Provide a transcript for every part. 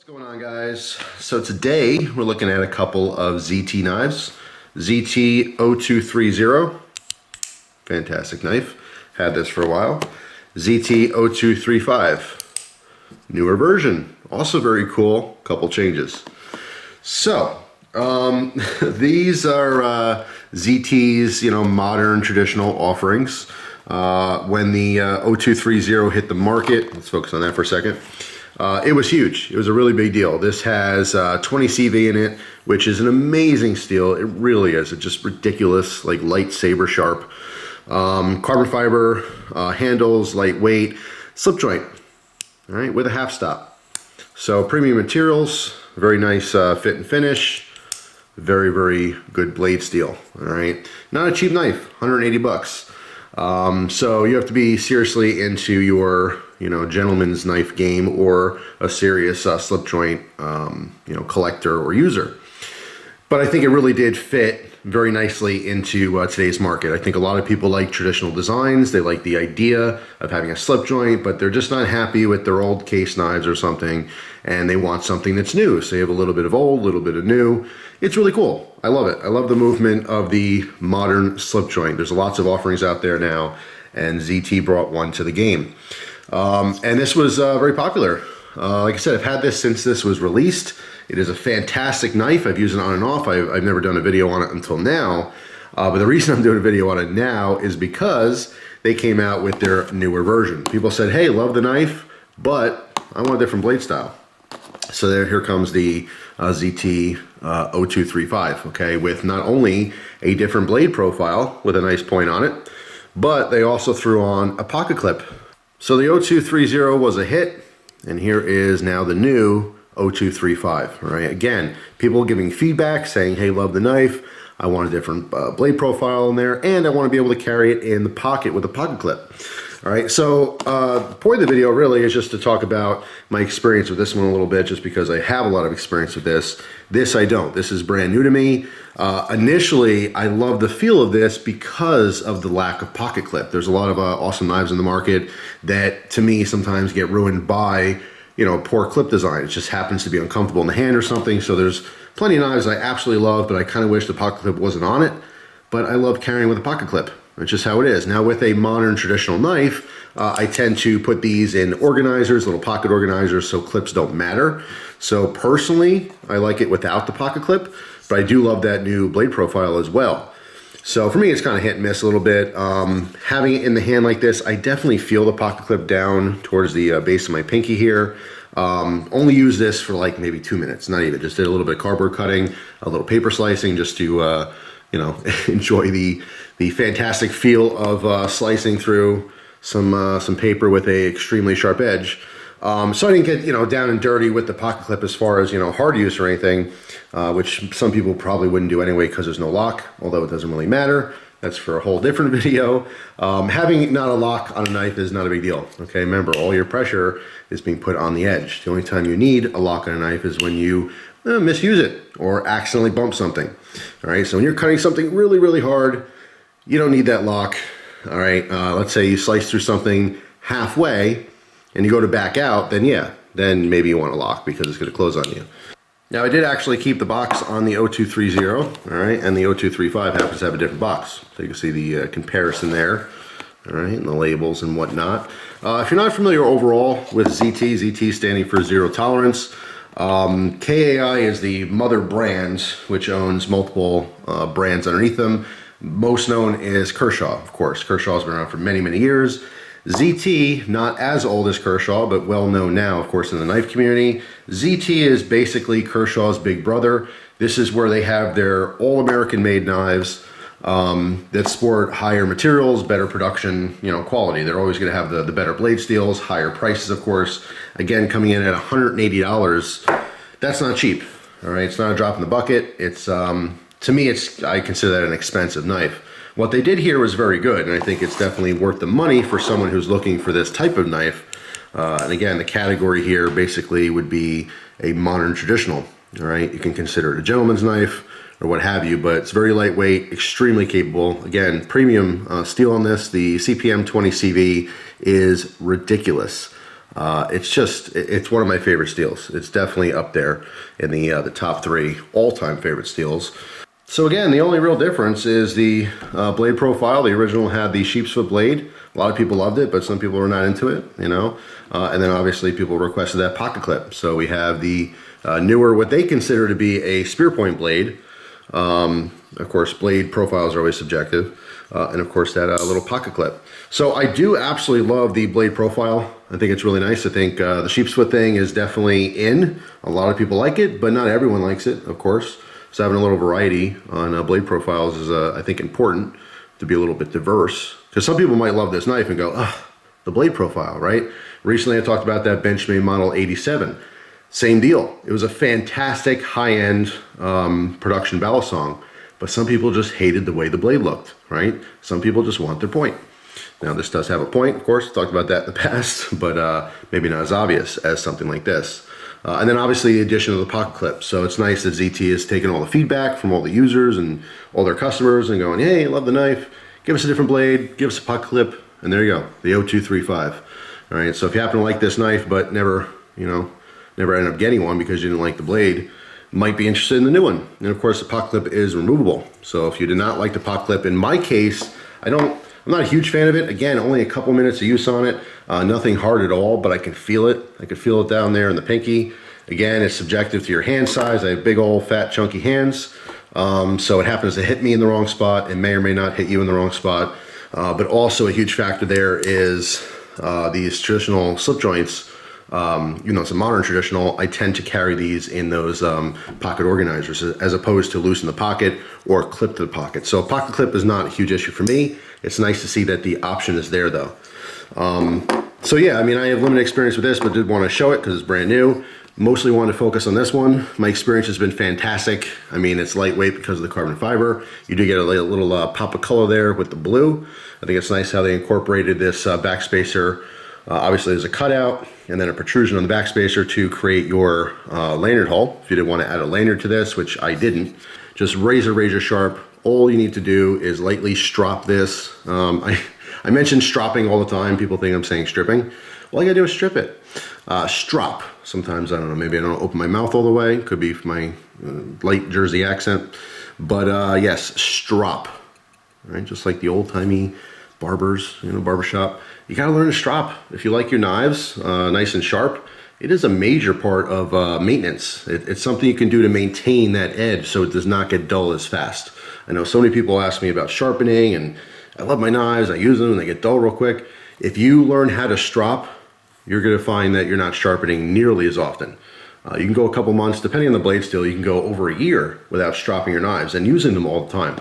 What's going on, guys? So today we're looking at a couple of ZT knives. ZT0230, fantastic knife, had this for a while. ZT0235, newer version, also very cool, couple changes. So these are ZT's, modern traditional offerings. When the 0230 hit the market, let's focus on that for a second. It was huge. It was a really big deal. This has 20 CV in it, which is an amazing steel. It really is. It's just ridiculous, like lightsaber sharp. Carbon fiber handles, lightweight, slip joint, all right, with a half stop. So premium materials, very nice fit and finish. Very, very good blade steel, all right. Not a cheap knife, 180 bucks. So you have to be seriously into your, gentleman's knife game or a serious slip joint, collector or user. But I think it really did fit very nicely into today's market. I think a lot of people like traditional designs. They like the idea of having a slip joint, but they're just not happy with their old case knives or something, and they want something that's new. So you have a little bit of old, a little bit of new. It's really cool. I love it. I love the movement of the modern slip joint. There's lots of offerings out there now, and ZT brought one to the game. And this was very popular. Like I said, I've had this since this was released. It is a fantastic knife. I've used it on and off. I've never done a video on it until now. But the reason I'm doing a video on it now is because they came out with their newer version. People said, hey, love the knife, but I want a different blade style. So here comes the ZT0235, okay, with not only a different blade profile with a nice point on it, but they also threw on a pocket clip. So the 0230 was a hit, and here is now the new 0235, all right? Again, people giving feedback saying, hey, love the knife, I want a different blade profile in there, and I want to be able to carry it in the pocket with a pocket clip. All right, so the point of the video really is just to talk about my experience with this one a little bit, just because I have a lot of experience with this. This I don't. This is brand new to me. Initially, I love the feel of this because of the lack of pocket clip. There's a lot of awesome knives in the market that, to me, sometimes get ruined by, poor clip design. It just happens to be uncomfortable in the hand or something. So there's plenty of knives I absolutely love, but I kind of wish the pocket clip wasn't on it. But I love carrying with a pocket clip. It's just how it is. Now with a modern traditional knife, I tend to put these in organizers, little pocket organizers, so clips don't matter. So personally, I like it without the pocket clip, but I do love that new blade profile as well. So for me, it's kind of hit and miss a little bit. Having it in the hand like this, I definitely feel the pocket clip down towards the base of my pinky here. Only use this for like maybe 2 minutes, not even. Just did a little bit of cardboard cutting, a little paper slicing, just to enjoy the fantastic feel of slicing through some paper with a extremely sharp edge. So I didn't get down and dirty with the pocket clip as far as hard use or anything, which some people probably wouldn't do anyway because there's no lock, although it doesn't really matter. That's for a whole different video. Having not a lock on a knife is not a big deal. Okay, remember, all your pressure is being put on the edge. The only time you need a lock on a knife is when you misuse it or accidentally bump something. All right, so when you're cutting something really, really hard, you don't need that lock. All right, let's say you slice through something halfway and you go to back out, then yeah, then maybe you want a lock because it's going to close on you. Now I did actually keep the box on the 0230, all right, and the 0235 happens to have a different box. So you can see the comparison there, all right, and the labels and whatnot. If you're not familiar overall with ZT standing for zero tolerance, KAI is the mother brand, which owns multiple brands underneath them. Most known is Kershaw, of course. Kershaw's been around for many, many years. ZT, not as old as Kershaw, but well known now, of course, in the knife community. ZT is basically Kershaw's big brother. This is where they have their all-American made knives that sport higher materials, better production, quality. They're always going to have the better blade steels, higher prices, of course. Again, coming in at $180, that's not cheap. All right, it's not a drop in the bucket. It's to me, I consider that an expensive knife. What they did here was very good, and I think it's definitely worth the money for someone who's looking for this type of knife. And again, the category here basically would be a modern traditional. All right, you can consider it a gentleman's knife or what have you, but it's very lightweight, extremely capable. Again, premium steel on this. The CPM20CV is ridiculous. It's one of my favorite steels. It's definitely up there in the top 3 all-time favorite steels. So again, the only real difference is the blade profile. The original had the sheep's foot blade. A lot of people loved it, but some people were not into it, you know. And then obviously people requested that pocket clip. So we have the newer, what they consider to be a spear point blade. Of course, blade profiles are always subjective. And of course that little pocket clip. So I do absolutely love the blade profile. I think it's really nice. I think the sheep's foot thing is definitely in. A lot of people like it, but not everyone likes it, of course. So having a little variety on blade profiles is, I think, important to be a little bit diverse. Because some people might love this knife and go, ugh, the blade profile, right? Recently I talked about that Benchmade Model 87. Same deal. It was a fantastic high-end production Balisong, but some people just hated the way the blade looked, right? Some people just want their point. Now this does have a point, of course, talked about that in the past, but maybe not as obvious as something like this. And then obviously the addition of the pocket clip. So it's nice that ZT has taken all the feedback from all the users and all their customers and going, hey, I love the knife, give us a different blade, give us a pocket clip, and there you go, the 0235. All right, so if you happen to like this knife but never end up getting one because you didn't like the blade, might be interested in the new one. And of course the pocket clip is removable. So if you did not like the pocket clip, in my case, I'm not a huge fan of it. Again, only a couple minutes of use on it. Nothing hard at all, but I can feel it. I can feel it down there in the pinky. Again, it's subjective to your hand size. I have big old fat chunky hands. So it happens to hit me in the wrong spot. It may or may not hit you in the wrong spot. But also a huge factor there is these traditional slip joints. It's a modern traditional. I tend to carry these in those pocket organizers as opposed to loose in the pocket or clip to the pocket. So a pocket clip is not a huge issue for me. It's nice to see that the option is there though. So yeah, I mean, I have limited experience with this, but did want to show it because it's brand new. Mostly wanted to focus on this one. My experience has been fantastic. I mean, it's lightweight because of the carbon fiber. You do get a little pop of color there with the blue. I think it's nice how they incorporated this backspacer. Obviously there's a cutout and then a protrusion on the backspacer to create your lanyard hole. If you did want to add a lanyard to this, which I didn't, just razor sharp. All you need to do is lightly strop this. I mention stropping all the time. People think I'm saying stripping. All you gotta do is strip it. Strop. Sometimes, I don't know, maybe I don't open my mouth all the way. Could be my light Jersey accent. But yes, strop. Right? Just like the old-timey barbers, barbershop. You gotta learn to strop. If you like your knives nice and sharp, it is a major part of maintenance. It's something you can do to maintain that edge so it does not get dull as fast. I know so many people ask me about sharpening, and I love my knives, I use them, and they get dull real quick. If you learn how to strop, you're gonna find that you're not sharpening nearly as often. You can go a couple months, depending on the blade steel, you can go over a year without stropping your knives and using them all the time.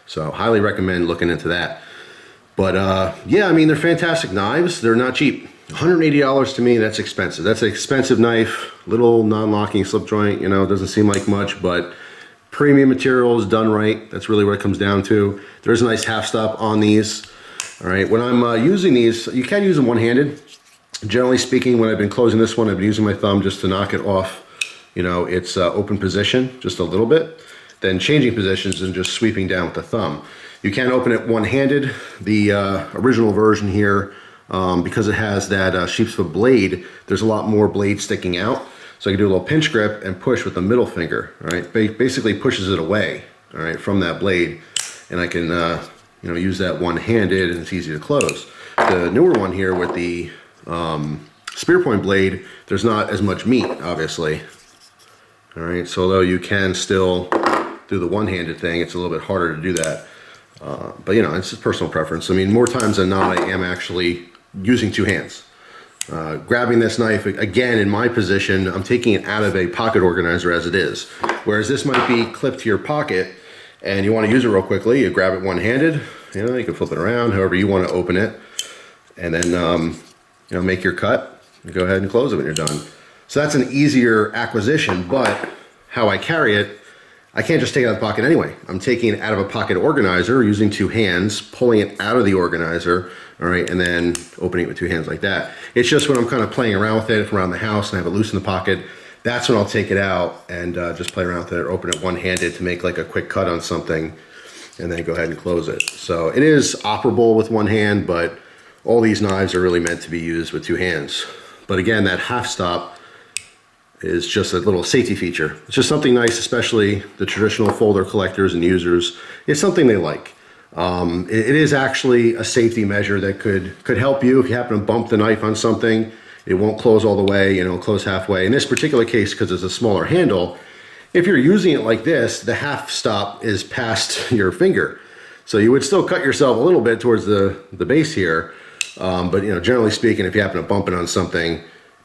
So highly recommend looking into that. But yeah, I mean, they're fantastic knives. They're not cheap. $180 to me, that's expensive. That's an expensive knife, little non-locking slip joint, doesn't seem like much, but premium materials done right. That's really what it comes down to. There's a nice half stop on these. All right, when I'm using these, you can use them one-handed. Generally speaking, when I've been closing this one, I've been using my thumb just to knock it off, its open position just a little bit. Then changing positions and just sweeping down with the thumb. You can open it one-handed. The original version here, because it has that sheep's foot blade, there's a lot more blade sticking out. So I can do a little pinch grip and push with the middle finger, all right? Basically pushes it away, all right, from that blade. And I can, use that one-handed, and it's easy to close. The newer one here with the spear point blade, there's not as much meat, obviously. All right, so although you can still do the one-handed thing, it's a little bit harder to do that. But it's just personal preference. I mean, more times than not, I am actually using two hands. Grabbing this knife, again, in my position, I'm taking it out of a pocket organizer as it is. Whereas this might be clipped to your pocket, and you want to use it real quickly, you grab it one-handed, you can flip it around however you want to open it, and then, make your cut, and go ahead and close it when you're done. So that's an easier acquisition, but how I carry it, I can't just take it out of the pocket anyway. I'm taking it out of a pocket organizer using two hands, pulling it out of the organizer, all right, and then opening it with two hands like that. It's just when I'm kind of playing around with it around the house and I have it loose in the pocket, that's when I'll take it out and just play around with it or open it one-handed to make like a quick cut on something and then go ahead and close it. So it is operable with one hand, but all these knives are really meant to be used with two hands. But again, that half stop is just a little safety feature. It's just something nice, especially the traditional folder collectors and users. It's something they like. It is actually a safety measure that could help you if you happen to bump the knife on something. It won't close all the way, you know, close halfway. In this particular case, because it's a smaller handle, if you're using it like this, the half stop is past your finger. So you would still cut yourself a little bit towards the base here. But, you know, generally speaking, if you happen to bump it on something,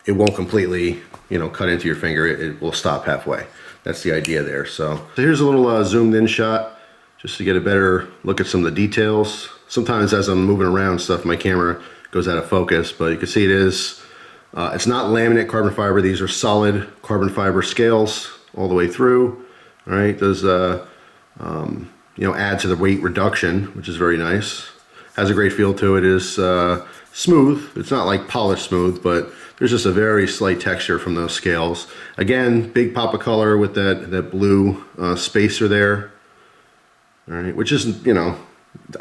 it won't completely, you know, cut into your finger. It will stop halfway. That's the idea there. So here's a little zoomed in shot just to get a better look at some of the details. Sometimes as I'm moving around stuff, my camera goes out of focus, but you can see it's not laminate carbon fiber. These are solid carbon fiber scales all the way through. All right, those, you know, add to the weight reduction, which is very nice. Has a great feel to it. It is smooth. It's not like polished smooth, but there's just a very slight texture from those scales. Again, big pop of color with that blue spacer there. All right, which is, you know,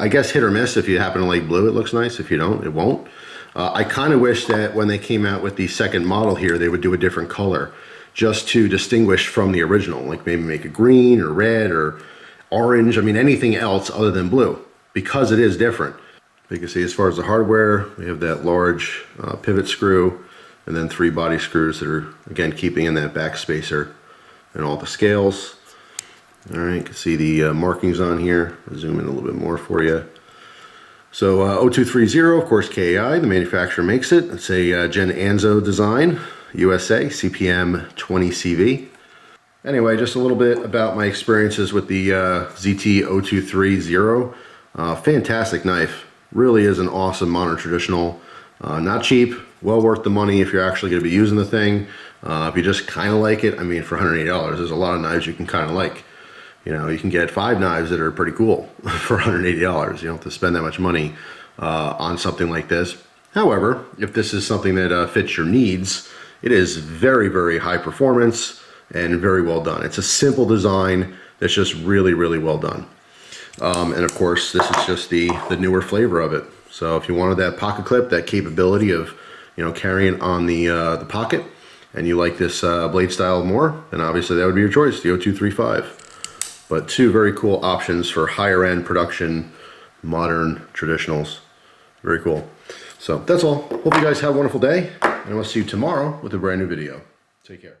I guess hit or miss. If you happen to like blue, it looks nice. If you don't, it won't. I kind of wish that when they came out with the second model here, they would do a different color just to distinguish from the original, like maybe make it green or red or orange. I mean, anything else other than blue, because it is different. You can see as far as the hardware, we have that large pivot screw and then 3 body screws that are, again, keeping in that back spacer and all the scales. All right, you can see the markings on here. I'll zoom in a little bit more for you. So 0230, of course, KAI, the manufacturer makes it. It's a Gen Anzo design, USA, CPM20CV. Anyway, just a little bit about my experiences with the ZT0230. Fantastic knife. Really is an awesome modern traditional. Not cheap, well worth the money if you're actually going to be using the thing. If you just kind of like it, I mean, for $180, there's a lot of knives you can kind of like. You know, you can get 5 knives that are pretty cool for $180. You don't have to spend that much money on something like this. However, if this is something that fits your needs, it is very, very high performance and very well done. It's a simple design that's just really, really well done. And of course, this is just the newer flavor of it. So if you wanted that pocket clip, that capability of, you know, carrying on the pocket, and you like this blade style more, then obviously that would be your choice, the 0235. But 2 very cool options for higher end production, modern traditionals. Very cool. So that's all. Hope you guys have a wonderful day, and I will see you tomorrow with a brand new video. Take care.